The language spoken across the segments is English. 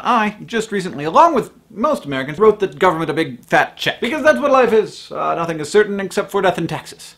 I just recently, along with most Americans, wrote the government a big fat check. Because that's what life is. Nothing is certain except for death and taxes.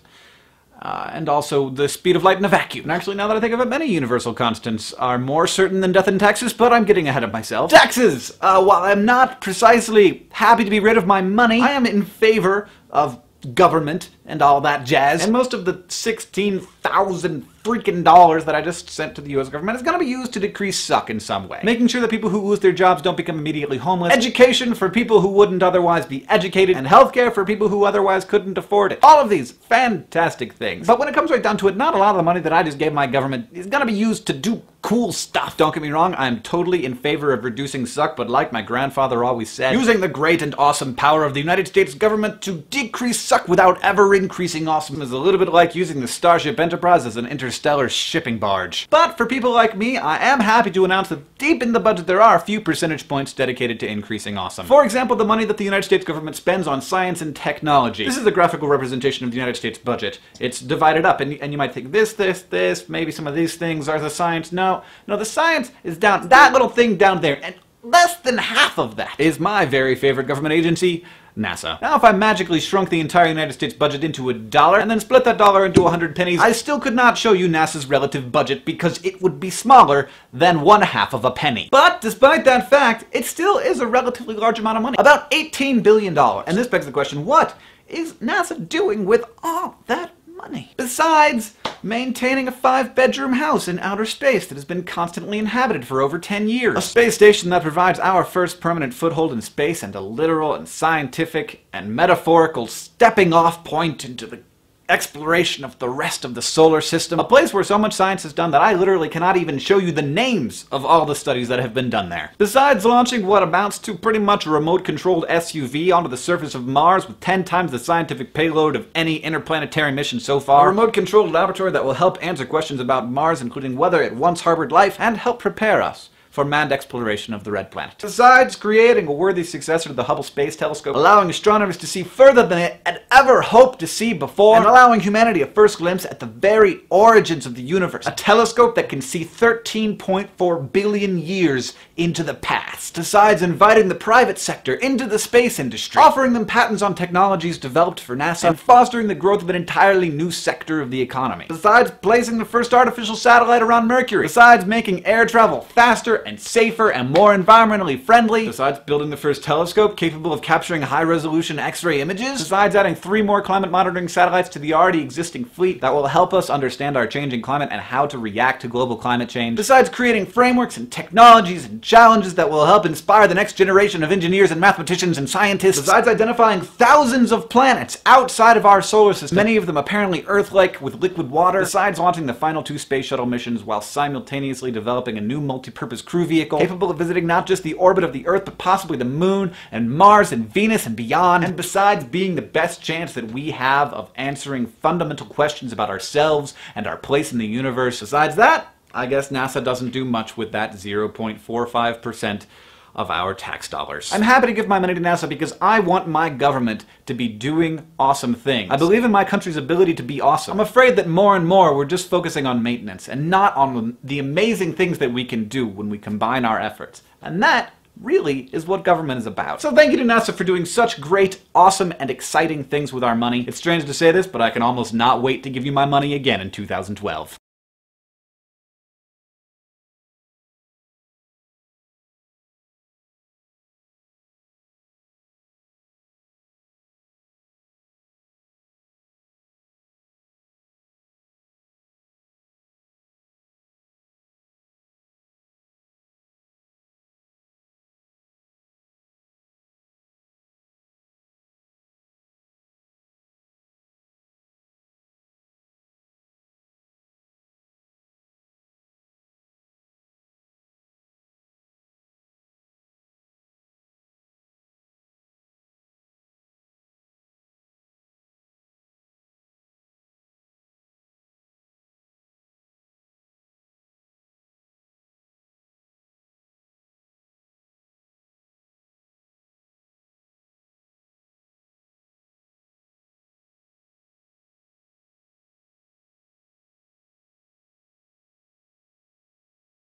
And also the speed of light in a vacuum. And actually, now that I think of it, many universal constants are more certain than death and taxes, but I'm getting ahead of myself. Taxes! While I'm not precisely happy to be rid of my money, I am in favor of government and all that jazz. And most of the 16,000 freaking dollars that I just sent to the US government is going to be used to decrease suck in some way. Making sure that people who lose their jobs don't become immediately homeless, education for people who wouldn't otherwise be educated, and healthcare for people who otherwise couldn't afford it. All of these fantastic things. But when it comes right down to it, not a lot of the money that I just gave my government is going to be used to do cool stuff. Don't get me wrong, I'm totally in favor of reducing suck, but like my grandfather always said, using the great and awesome power of the United States government to decrease suck without ever increasing awesome is a little bit like using the Starship Enterprise as an interstellar shipping barge. But for people like me, I am happy to announce that deep in the budget there are a few percentage points dedicated to increasing awesome. For example, the money that the United States government spends on science and technology. This is a graphical representation of the United States budget. It's divided up, and you might think this, maybe some of these things are the science. No, the science is down, that little thing down there, and less than half of that is my very favorite government agency, NASA. Now, if I magically shrunk the entire United States budget into $1 and then split that dollar into 100 pennies, I still could not show you NASA's relative budget because it would be smaller than 1/2 of a penny. But despite that fact, it still is a relatively large amount of money. About $18 billion. And this begs the question, what is NASA doing with all that money? Besides maintaining a 5-bedroom house in outer space that has been constantly inhabited for over 10 years. A space station that provides our first permanent foothold in space and a literal and scientific and metaphorical stepping off point into the exploration of the rest of the solar system. A place where so much science is done that I literally cannot even show you the names of all the studies that have been done there. Besides launching what amounts to pretty much a remote-controlled SUV onto the surface of Mars with 10 times the scientific payload of any interplanetary mission so far, a remote-controlled laboratory that will help answer questions about Mars, including whether it once harbored life, and help prepare us for manned exploration of the Red Planet. Besides creating a worthy successor to the Hubble Space Telescope, allowing astronomers to see further than they had ever hoped to see before, and allowing humanity a first glimpse at the very origins of the universe. A telescope that can see 13.4 billion years into the past. Besides inviting the private sector into the space industry, offering them patents on technologies developed for NASA, and fostering the growth of an entirely new sector of the economy. Besides placing the first artificial satellite around Mercury. Besides making air travel faster and safer and more environmentally friendly. Besides building the first telescope capable of capturing high-resolution X-ray images. Besides adding 3 more climate monitoring satellites to the already existing fleet that will help us understand our changing climate and how to react to global climate change. Besides creating frameworks and technologies and challenges that will help inspire the next generation of engineers and mathematicians and scientists. Besides identifying thousands of planets outside of our solar system, many of them apparently Earth-like with liquid water. Besides launching the final 2 space shuttle missions while simultaneously developing a new multi-purpose crew vehicle capable of visiting not just the orbit of the Earth, but possibly the Moon and Mars and Venus and beyond. And besides being the best chance that we have of answering fundamental questions about ourselves and our place in the universe, besides that, I guess NASA doesn't do much with that 0.45% of our tax dollars. I'm happy to give my money to NASA because I want my government to be doing awesome things. I believe in my country's ability to be awesome. I'm afraid that more and more we're just focusing on maintenance and not on the amazing things that we can do when we combine our efforts. And that really is what government is about. So thank you to NASA for doing such great, awesome, and exciting things with our money. It's strange to say this, but I can almost not wait to give you my money again in 2012.